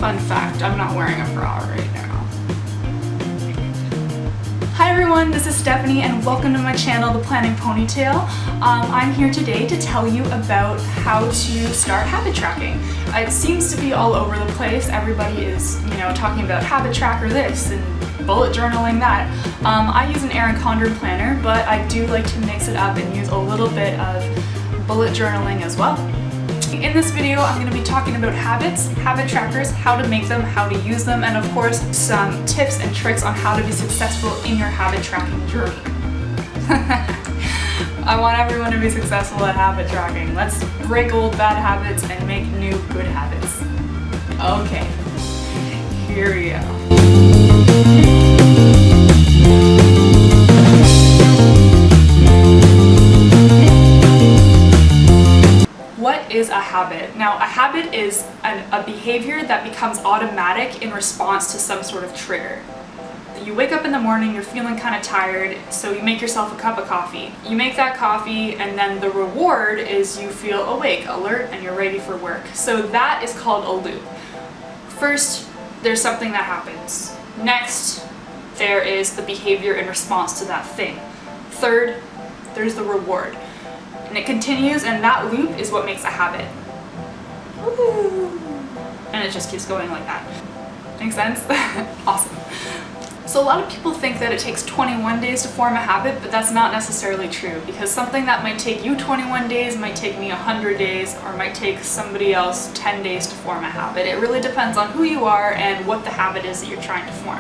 Fun fact, I'm not wearing a bra right now. Hi everyone, this is Stephanie and welcome to my channel, The Planning Ponytail. I'm here today to tell you about how to start habit tracking. It seems to be all over the place. Everybody is, talking about habit tracker this and bullet journaling that. I use an Erin Condren planner, but I do like to mix it up and use a little bit of bullet journaling as well. In this video, I'm going to be talking about habits, habit trackers, how to make them, how to use them, and of course, some tips and tricks on how to be successful in your habit tracking journey. I want everyone to be successful at habit tracking. Let's break old bad habits and make new good habits. Okay, here we go. What is a habit? Now, a habit is a behavior that becomes automatic in response to some sort of trigger. You wake up in the morning, you're feeling kind of tired, so you make yourself a cup of coffee. You make that coffee, and then the reward is you feel awake, alert, and you're ready for work. So that is called a loop. First, there's something that happens. Next, there is the behavior in response to that thing. Third, there's the reward. And it continues, and that loop is what makes a habit. Woo. And it just keeps going like that. Make sense? Awesome. So a lot of people think that it takes 21 days to form a habit, but that's not necessarily true, because something that might take you 21 days might take me 100 days, or might take somebody else 10 days to form a habit. It really depends on who you are and what the habit is that you're trying to form.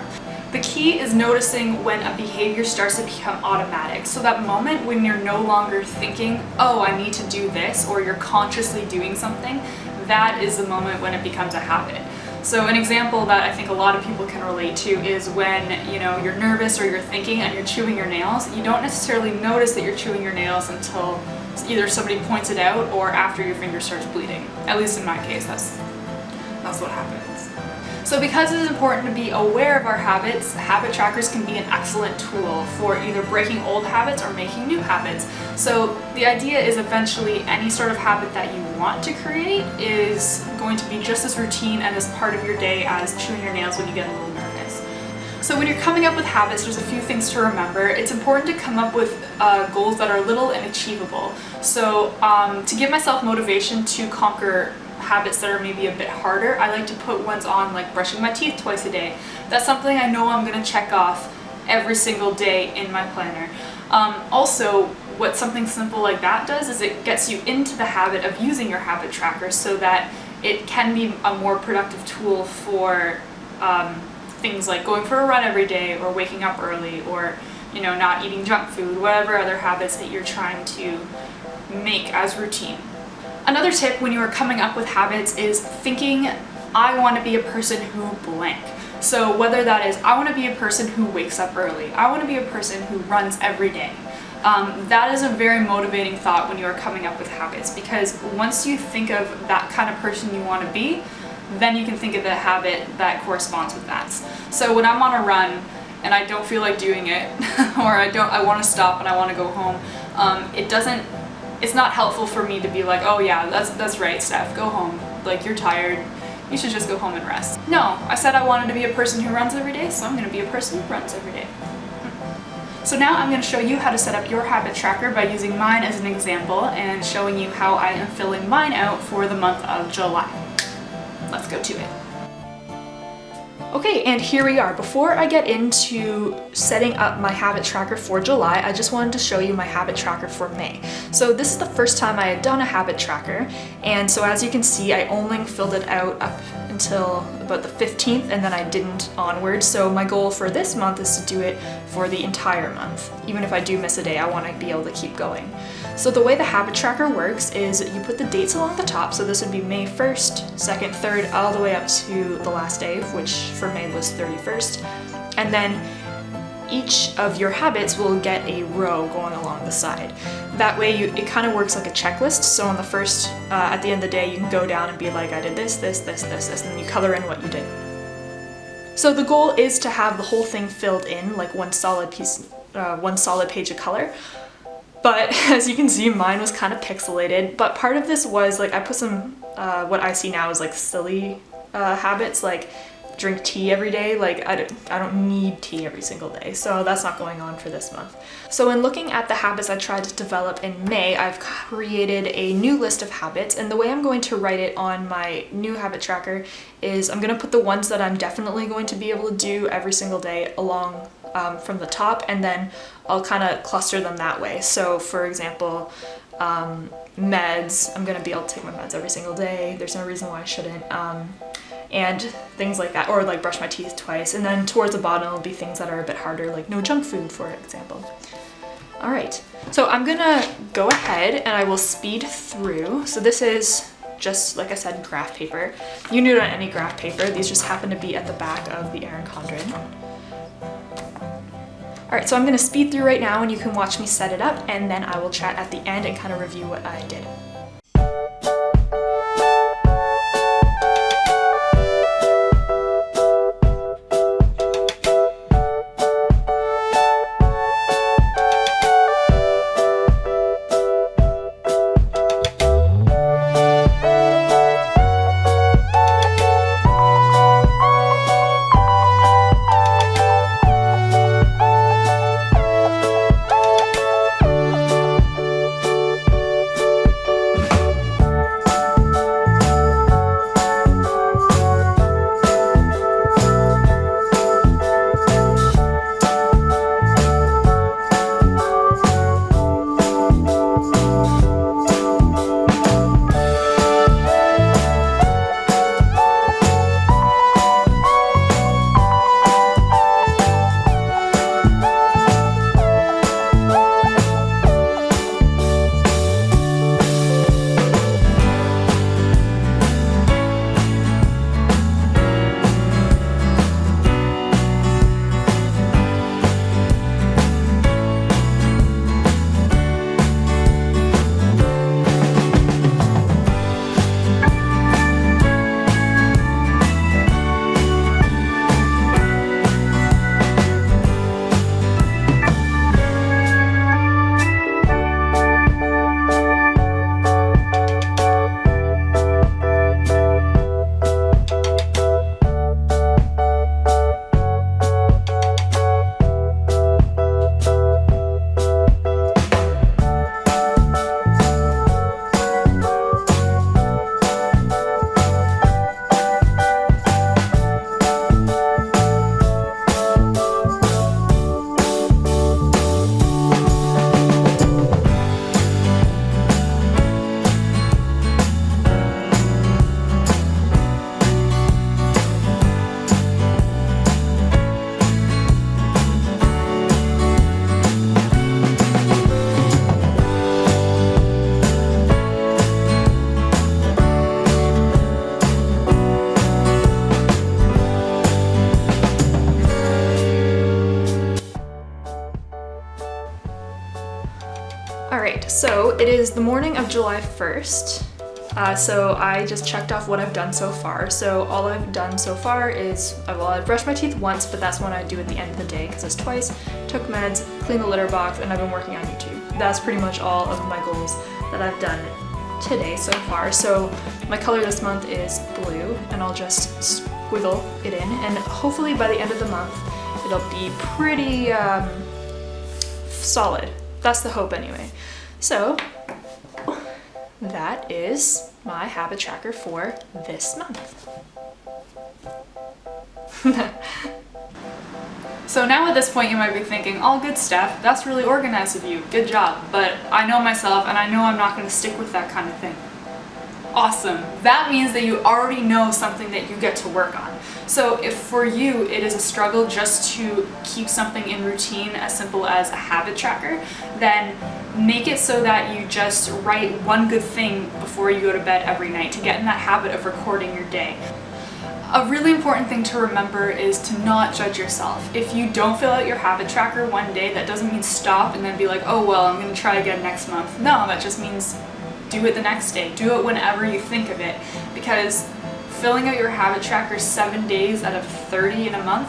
The key is noticing when a behavior starts to become automatic. So that moment when you're no longer thinking, oh, I need to do this, or you're consciously doing something, that is the moment when it becomes a habit. So an example that I think a lot of people can relate to is when, you're nervous or you're thinking and you're chewing your nails. You don't necessarily notice that you're chewing your nails until either somebody points it out or after your finger starts bleeding. At least in my case, that's what happens. So because it is important to be aware of our habits, habit trackers can be an excellent tool for either breaking old habits or making new habits. So the idea is eventually any sort of habit that you want to create is going to be just as routine and as part of your day as chewing your nails when you get a little nervous. So when you're coming up with habits, there's a few things to remember. It's important to come up with goals that are little and achievable. So to give myself motivation to conquer habits that are maybe a bit harder, I like to put ones on like brushing my teeth twice a day. That's something I know I'm going to check off every single day in my planner. Also, what something simple like that does is it gets you into the habit of using your habit tracker so that it can be a more productive tool for things like going for a run every day, or waking up early, or not eating junk food, whatever other habits that you're trying to make as routine. Another tip when you are coming up with habits is thinking, I want to be a person who blank. So whether that is, I want to be a person who wakes up early, I want to be a person who runs every day. That is a very motivating thought when you are coming up with habits, because once you think of that kind of person you want to be, then you can think of the habit that corresponds with that. So when I'm on a run and I don't feel like doing it, or I want to stop and I want to go home, it's not helpful for me to be like, oh yeah, that's right, Steph, go home. Like, you're tired, you should just go home and rest. No, I said I wanted to be a person who runs every day, so I'm going to be a person who runs every day. So now I'm going to show you how to set up your habit tracker by using mine as an example and showing you how I am filling mine out for the month of July. Let's go to it. Okay, and here we are. Before I get into setting up my habit tracker for July, I just wanted to show you my habit tracker for May. So this is the first time I had done a habit tracker, and so as you can see, I only filled it out up until about the 15th, and then I didn't onward. So my goal for this month is to do it for the entire month. Even if I do miss a day, I want to be able to keep going. So the way the habit tracker works is you put the dates along the top, so this would be May 1st, 2nd, 3rd, all the way up to the last day, which for May was 31st. And then each of your habits will get a row going along the side. That way it kind of works like a checklist. So on the first, at the end of the day, you can go down and be like, I did this, this, this, this, this, and then you color in what you did. So the goal is to have the whole thing filled in, like one solid page of color. But as you can see, mine was kind of pixelated. But part of this was like I put some what I see now as like silly habits, like drink tea every day. Like I don't need tea every single day, so that's not going on for this month. So in looking at the habits I tried to develop in May, I've created a new list of habits, and the way I'm going to write it on my new habit tracker is I'm going to put the ones that I'm definitely going to be able to do every single day along from the top, and then I'll kind of cluster them that way. So for example, meds, I'm going to be able to take my meds every single day. There's no reason why I shouldn't. And things like that, or like brush my teeth twice. And then towards the bottom will be things that are a bit harder, like no junk food, for example. All right, so I'm gonna go ahead and I will speed through. So this is just, like I said, graph paper. You can do it on any graph paper. These just happen to be at the back of the Erin Condren. All right, so I'm gonna speed through right now and you can watch me set it up, and then I will chat at the end and kind of review what I did. Alright, so it is the morning of July 1st. So I just checked off what I've done so far. So all I've done so far is, well, I've brushed my teeth once, but that's when I do at the end of the day because it's twice, took meds, cleaned the litter box, and I've been working on YouTube. That's pretty much all of my goals that I've done today so far. So my color this month is blue, and I'll just squiggle it in, and hopefully by the end of the month it'll be pretty solid. That's the hope anyway. So that is my habit tracker for this month. So now at this point you might be thinking, all good stuff, that's really organized of you, good job. But I know myself and I know I'm not going to stick with that kind of thing. Awesome. That means that you already know something that you get to work on. So if for you it is a struggle just to keep something in routine as simple as a habit tracker, then make it so that you just write one good thing before you go to bed every night to get in that habit of recording your day. A really important thing to remember is to not judge yourself. If you don't fill out your habit tracker one day, that doesn't mean stop and then be like, oh well, I'm going to try again next month. No, that just means do it the next day. Do it whenever you think of it, because filling out your habit tracker 7 days out of 30 in a month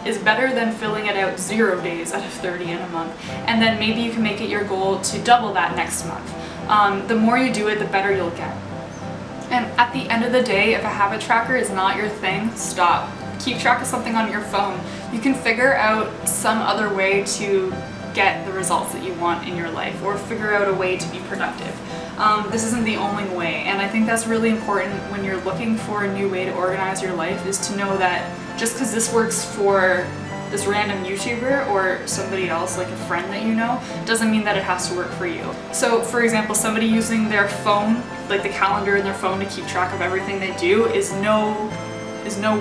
is better than filling it out 0 days out of 30 in a month. And then maybe you can make it your goal to double that next month. The more you do it, the better you'll get. And At the end of the day, if a habit tracker is not your thing, stop. Keep track of something on your phone. You can figure out some other way to get the results that you want in your life, or figure out a way to be productive. This isn't the only way, and I think that's really important when you're looking for a new way to organize your life, is to know that just because this works for this random YouTuber or somebody else, like a friend that you know, doesn't mean that it has to work for you. So for example, somebody using their phone, like the calendar in their phone, to keep track of everything they do is no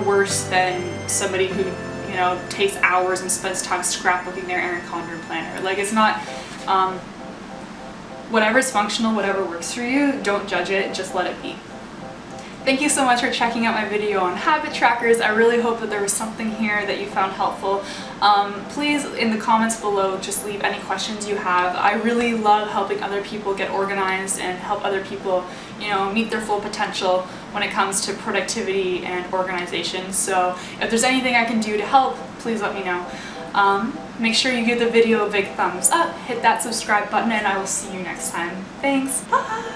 worse than somebody who, you know, takes hours and spends time scrapbooking their Erin Condren planner. Like, it's not, whatever's functional, whatever works for you, don't judge it, just let it be. Thank you so much for checking out my video on habit trackers. I really hope that there was something here that you found helpful. Please, in the comments below, just leave any questions you have. I really love helping other people get organized and help other people, you know, meet their full potential when it comes to productivity and organization. So if there's anything I can do to help, please let me know. Make sure you give the video a big thumbs up, hit that subscribe button, and I will see you next time. Thanks, bye!